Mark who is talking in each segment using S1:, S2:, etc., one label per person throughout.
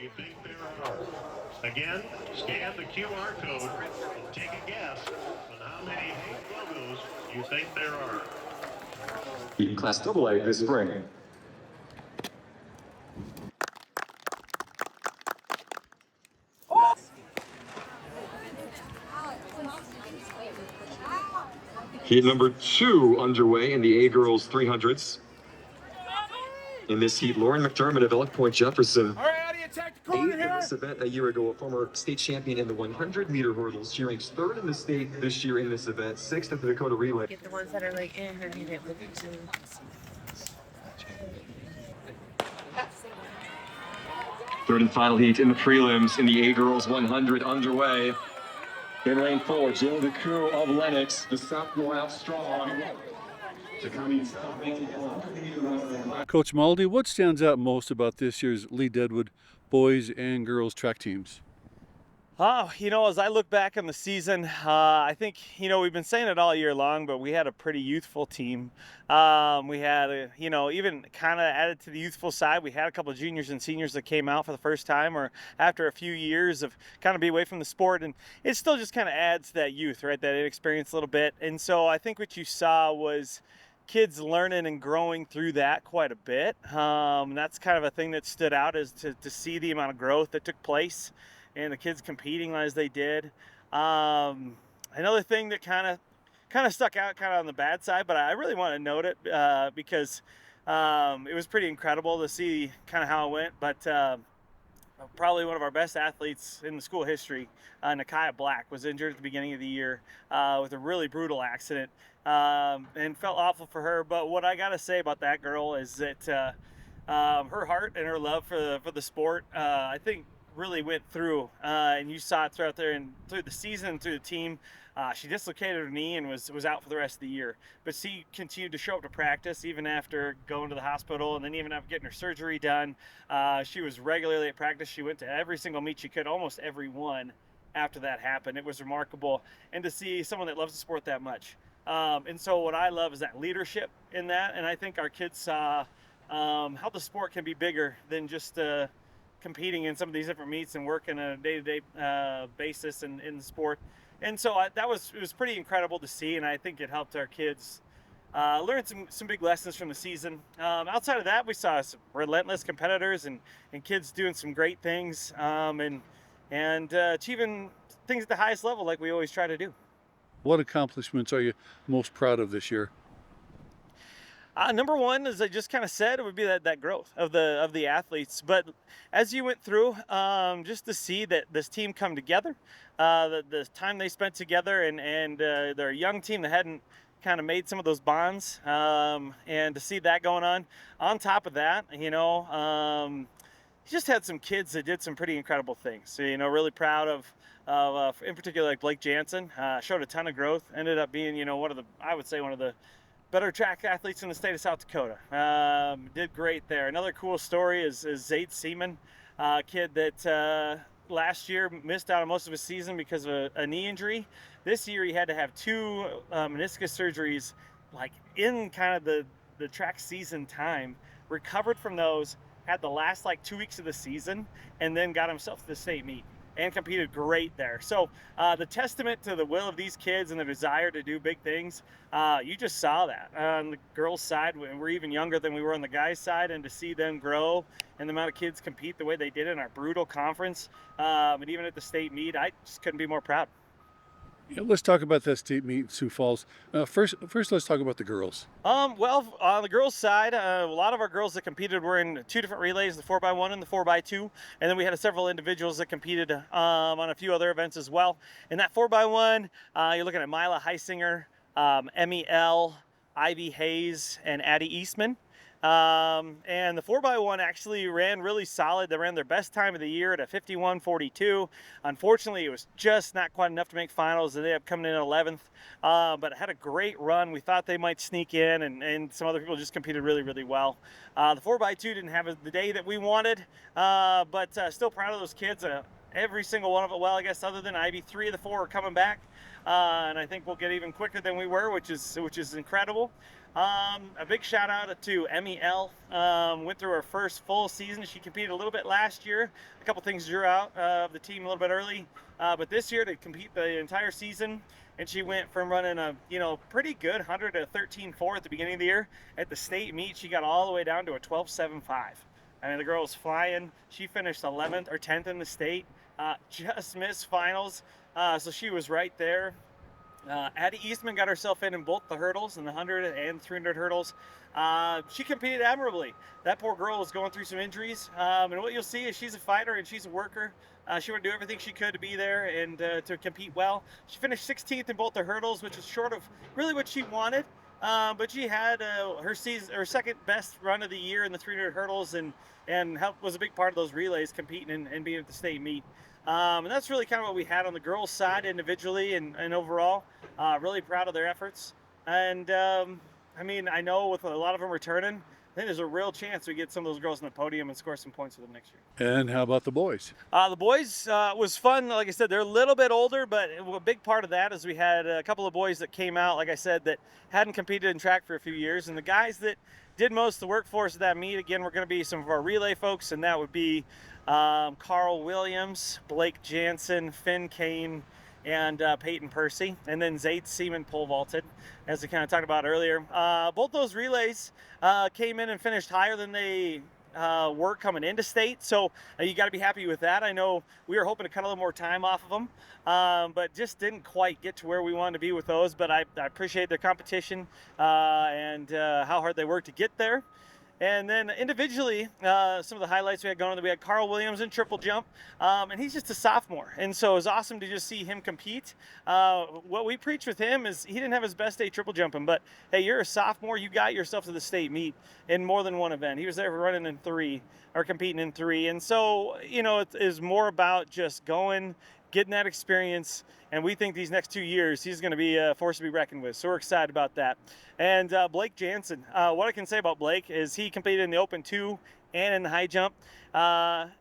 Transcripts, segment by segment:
S1: you think there are? Again, scan the QR code and take a guess on how many logos you think there are.
S2: In Class AA this spring. Heat number 2 underway in the A girls 300s. In this heat, Lauren McDermott of Elk Point Jefferson.
S3: All right, how do you attack the corner
S2: Eighth
S3: here?
S2: in this event a year ago, a former state champion in the 100-meter hurdles. She ranks 3rd in the state this year in this event, 6th at the Dakota Relay.
S4: Get the ones that are like underneath it with it too.
S2: Third and final heat in the prelims in the A girls 100 underway. In lane 4, Jill DeCoux of Lennox, the sophomore out strong.
S5: Coach Malde, what stands out most about this year's Lead-Deadwood boys and girls track teams?
S6: As I look back on the season, I think, we've been saying it all year long, but we had a pretty youthful team. We had, even kind of added to the youthful side, we had a couple of juniors and seniors that came out for the first time or after a few years of kind of be away from the sport. And it still just kind of adds to that youth, right, that inexperience a little bit. And so I think what you saw was kids learning and growing through that quite a bit. That's kind of a thing that stood out, is to see the amount of growth that took place and the kids competing as they did. Another thing that kind of stuck out kind of on the bad side, but I really want to note it because it was pretty incredible to see kind of how it went. But probably one of our best athletes in the school history, Nakia Black, was injured at the beginning of the year with a really brutal accident, and felt awful for her. But what I got to say about that girl is that her heart and her love for the sport, I think, really went through, and you saw it throughout there and through the season and through the team. She dislocated her knee and was out for the rest of the year, but she continued to show up to practice even after going to the hospital, and then even after getting her surgery done. She was regularly at practice. She went to every single meet she could, almost every one after that happened. It was remarkable, and to see someone that loves the sport that much. And so what I love is that leadership in that, and I think our kids saw how the sport can be bigger than just competing in some of these different meets and working on a day-to-day basis in the sport. And so it was pretty incredible to see, and I think it helped our kids learn some big lessons from the season. Outside of that, we saw some relentless competitors and kids doing some great things, and achieving things at the highest level like we always try to do.
S5: What accomplishments are you most proud of this year?
S6: Number one, as I just kind of said, it would be that growth of the athletes. But as you went through, just to see that this team come together, the time they spent together, and they're a young team that hadn't kind of made some of those bonds, and to see that going on. On top of that, you just had some kids that did some pretty incredible things. So, really proud of in particular, like Blake Jansen, showed a ton of growth. Ended up being, one of the better track athletes in the state of South Dakota. Did great there. Another cool story is Zaid Seaman, a kid that last year missed out on most of his season because of a knee injury. This year he had to have 2 meniscus surgeries, like in kind of the track season time. Recovered from those, had the last 2 weeks of the season, and then got himself to the state meet and competed great there. So the testament to the will of these kids and the desire to do big things, you just saw that on the girls' side. We're even younger than we were on the guys' side, and to see them grow and the amount of kids compete the way they did in our brutal conference, and even at the state meet, I just couldn't be more proud.
S5: Yeah, let's talk about that state meet in Sioux Falls. First, let's talk about the girls.
S6: Well, on the girls' side, a lot of our girls that competed were in 2 different relays, the 4x1 and the 4x2, and then we had several individuals that competed on a few other events as well. In that 4x1, you're looking at Mila Heisinger, Emmy L, Ivy Hayes, and Addie Eastman. And the 4x1 actually ran really solid. They ran their best time of the year at a 51:42. Unfortunately, it was just not quite enough to make finals. They ended up coming in 11th, but it had a great run. We thought they might sneak in, and some other people just competed really, really well. The 4x2 didn't have the day that we wanted, but still proud of those kids. every single one of it well. I guess other than Ivy, 3 of the 4 are coming back, and I think we'll get even quicker than we were, which is incredible. A big shout out to Emmy L. Went through her first full season. She competed a little bit last year. A couple things drew out of the team a little bit early, but this year to compete the entire season. And she went from running a pretty good 100 to 13.4 at the beginning of the year. At the state meet, she got all the way down to a 12.75. I mean, the girl was flying. She finished 11th or 10th in the state. Just missed finals, so she was right there. Addie Eastman got herself in both the hurdles, and the 100 and 300 hurdles. She competed admirably. That poor girl was going through some injuries, and what you'll see is she's a fighter and she's a worker. She would do everything she could to be there and to compete well. She finished 16th in both the hurdles, which is short of really what she wanted. But she had her second best run of the year in the 300 hurdles, and was a big part of those relays, competing and being at the state meet. And that's really kind of what we had on the girls' side individually and overall. Really proud of their efforts. And I mean, I know with a lot of them returning, I think there's a real chance we get some of those girls on the podium and score some points with them next year.
S5: And how about the boys?
S6: The boys was fun. Like I said, they're a little bit older, but a big part of that is we had a couple of boys that came out, like I said, that hadn't competed in track for a few years. And the guys that did most of the workforce of that meet, again, we're going to be some of our relay folks, and that would be Carl Williams, Blake Jansen, Finn Kane, and Peyton Percy, and then Zayt Seaman pole vaulted, as we kind of talked about earlier. Both those relays came in and finished higher than they were coming into state, so you got to be happy with that. I know we were hoping to cut a little more time off of them, but just didn't quite get to where we wanted to be with those, but I appreciate their competition and how hard they worked to get there. And then individually, some of the highlights we had going on, we had Carl Williams in triple jump, and he's just a sophomore. And so it was awesome to just see him compete. What we preach with him is he didn't have his best day triple jumping, but hey, you're a sophomore, you got yourself to the state meet in more than one event. He was there for running in 3 or competing in 3. And so, it is more about just going, getting that experience, and we think these next 2 years he's going to be a force to be reckoned with. So we're excited about that. And Blake Jansen, what I can say about Blake is he competed in the Open 2 and in the high jump.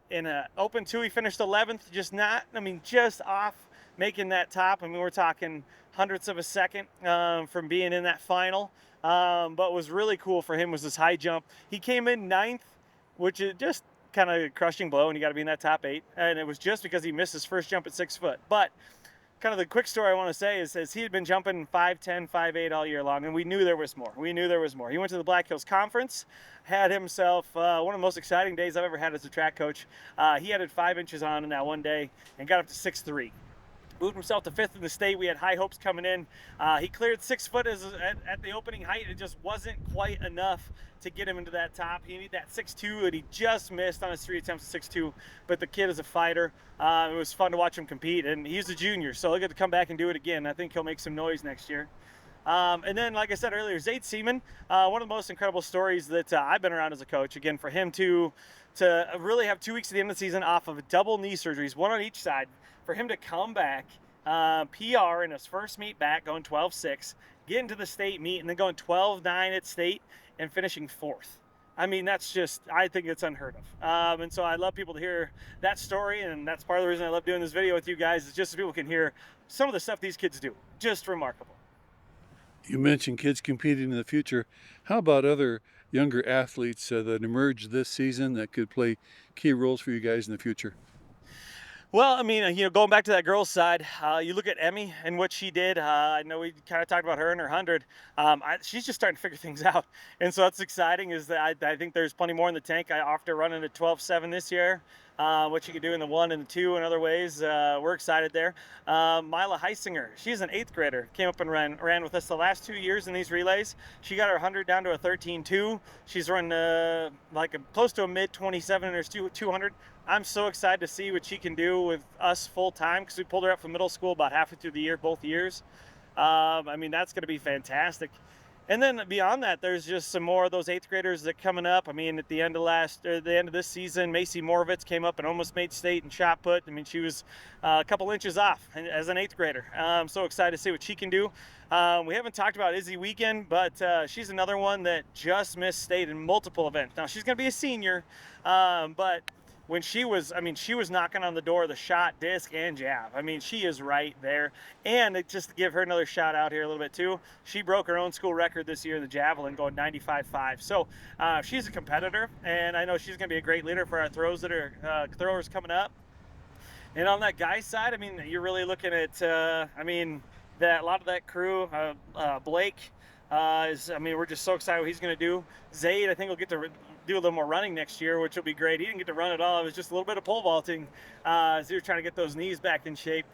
S6: In Open 2 he finished 11th, just off making that top. I mean, we're talking hundredths of a second from being in that final. But what was really cool for him was this high jump. He came in 9th, which is just kind of a crushing blow, and you got to be in that top 8. And it was just because he missed his first jump at 6 foot. But kind of the quick story I want to say is he had been jumping 5'10", 5'8" all year long, and we knew there was more. He went to the Black Hills Conference, had himself one of the most exciting days I've ever had as a track coach. He added 5 inches on in that one day and got up to 6'3". Moved himself to 5th in the state. We had high hopes coming in. He cleared 6 foot at the opening height. It just wasn't quite enough to get him into that top. He needed that 6'2", and he just missed on his 3 attempts at 6'2". But the kid is a fighter. It was fun to watch him compete, and he's a junior, so he'll get to come back and do it again. I think he'll make some noise next year. And then, like I said earlier, Zayt Seaman, one of the most incredible stories that I've been around as a coach. Again, for him to really have 2 weeks at the end of the season off of double knee surgeries, one on each side, for him to come back, PR in his first meet back, going 12.6, get into the state meet, and then going 12.9 at state and finishing 4th. I mean, that's just, I think it's unheard of. And so I love people to hear that story, and that's part of the reason I love doing this video with you guys, is just so people can hear some of the stuff these kids do. Just remarkable.
S5: You mentioned kids competing in the future. How about other younger athletes that emerged this season that could play key roles for you guys in the future?
S6: Well, I mean, going back to that girls' side, you look at Emmy and what she did. I know we kind of talked about her in her 100. She's just starting to figure things out. And so that's exciting, is that I think there's plenty more in the tank. I offered her running at 12.7 this year. What she could do in the 1 and the 2 and other ways. We're excited there. Mila Heisinger, she's an 8th grader, came up and ran with us the last 2 years in these relays. She got her 100 down to a 13.2. She's run close to a mid 27 in her 200. I'm so excited to see what she can do with us full time, because we pulled her up from middle school about halfway through the year, both years. I mean, that's going to be fantastic. And then beyond that, there's just some more of those 8th graders that coming up. I mean, at the end of this season, Macy Morovitz came up and almost made state in shot put. I mean, she was a couple inches off as an 8th grader. I'm so excited to see what she can do. We haven't talked about Izzy Weekend, but she's another one that just missed state in multiple events. Now, she's going to be a senior, but when she was, I mean, she was knocking on the door of the shot, disc, and jab. I mean, she is right there. And just to give her another shout out here a little bit too, she broke her own school record this year in the javelin, going 95.5. So she's a competitor, and I know she's going to be a great leader for our throwers coming up. And on that guy's side, I mean, you're really looking at, I mean, a lot of that crew, Blake is, I mean, we're just so excited what he's going to do. Zaid, I think, will get to do a little more running next year, which will be great. He didn't get to run at all. It was just a little bit of pole vaulting as he was trying to get those knees back in shape.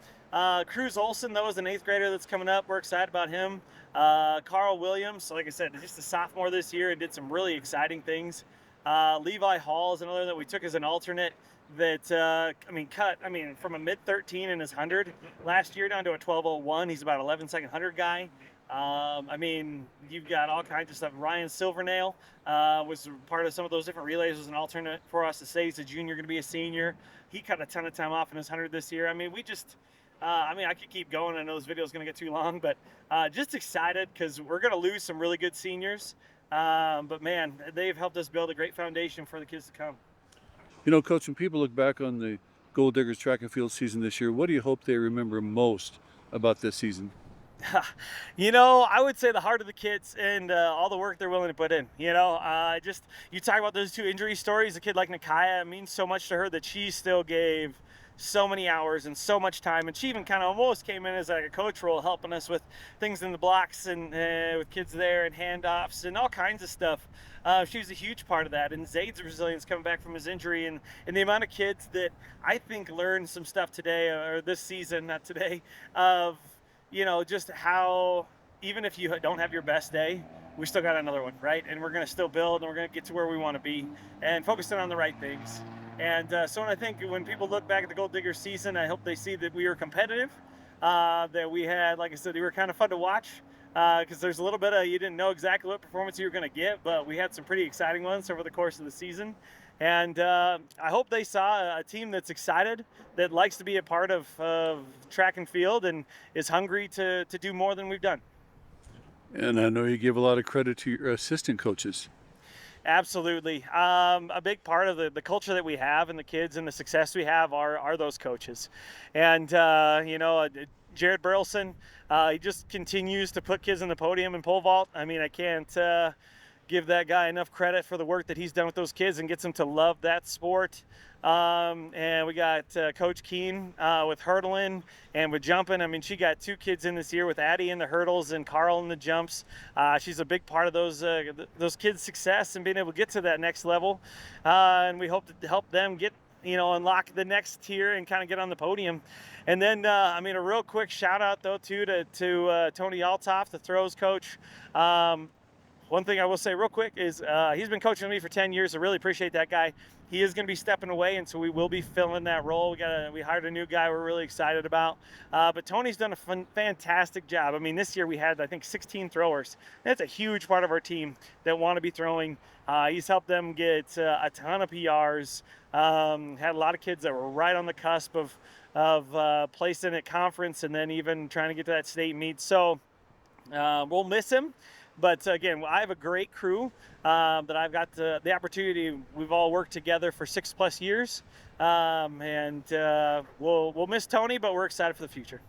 S6: Cruz Olson, though, is an 8th grader that's coming up. We're excited about him. Carl Williams, so like I said, just a sophomore this year and did some really exciting things. Levi Hall is another that we took as an alternate that, cut from a mid-13 in his 100 last year down to a 12.01. He's about 11-second 100 guy. I mean, you've got all kinds of stuff. Ryan Silvernail was part of some of those different relays, was an alternate for us to say he's a junior, going to be a senior. He cut a ton of time off in his 100 this year. I mean, we just, I could keep going. I know this video is going to get too long, but just excited because we're going to lose some really good seniors. But man, they've helped us build a great foundation for the kids to come.
S5: You know, Coach, when people look back on the Golddiggers track and field season this year, what do you hope they remember most about this season?
S6: You know, I would say the heart of the kids and all the work they're willing to put in. You know, you talk about those 2 injury stories. A kid like Nakaya, it means so much to her that she still gave so many hours and so much time, and she even kind of almost came in as like a coach role, helping us with things in the blocks and with kids there and handoffs and all kinds of stuff. She was a huge part of that, and Zaid's resilience coming back from his injury, and the amount of kids that I think learned some stuff today, or this season, not today, of, you know, just how even if you don't have your best day, we still got another one, right? And we're going to still build, and we're going to get to where we want to be and focusing on the right things. And so I think when people look back at the Golddiggers season, I hope they see that we were competitive, that we had, like I said, they were kind of fun to watch because there's a little bit of, you didn't know exactly what performance you were going to get, but we had some pretty exciting ones over the course of the season. And I hope they saw a team that's excited, that likes to be a part of track and field and is hungry to do more than we've done.
S5: And I know you give a lot of credit to your assistant coaches.
S6: Absolutely. A big part of the culture that we have and the kids and the success we have are those coaches. And, you know, Jared Burleson, he just continues to put kids in the podium and pole vault. I mean, I can't give that guy enough credit for the work that he's done with those kids and gets them to love that sport. And we got Coach Keen with hurdling and with jumping. I mean, she got 2 kids in this year with Addie in the hurdles and Carl in the jumps. She's a big part of those kids' success and being able to get to that next level. And we hope to help them get, you know, unlock the next tier and kind of get on the podium. And then, I mean, a real quick shout out though too to Tony Altoff, the throws coach. One thing I will say real quick is he's been coaching me for 10 years. I really appreciate that guy. He is going to be stepping away, and so we will be filling that role. We hired a new guy we're really excited about. But Tony's done a fantastic job. I mean, this year we had, I think, 16 throwers. That's a huge part of our team that want to be throwing. He's helped them get a ton of PRs. Had a lot of kids that were right on the cusp of placing at conference and then even trying to get to that state meet. So we'll miss him. But again, I have a great crew that I've got the opportunity. We've all worked together for 6+ years, and we'll miss Tony, but we're excited for the future.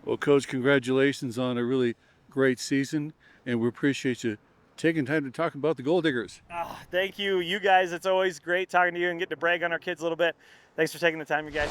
S5: Well, Coach, congratulations on a really great season, and we appreciate you taking time to talk about the Golddiggers.
S6: Oh, thank you, you guys. It's always great talking to you and getting to brag on our kids a little bit. Thanks for taking the time, you guys.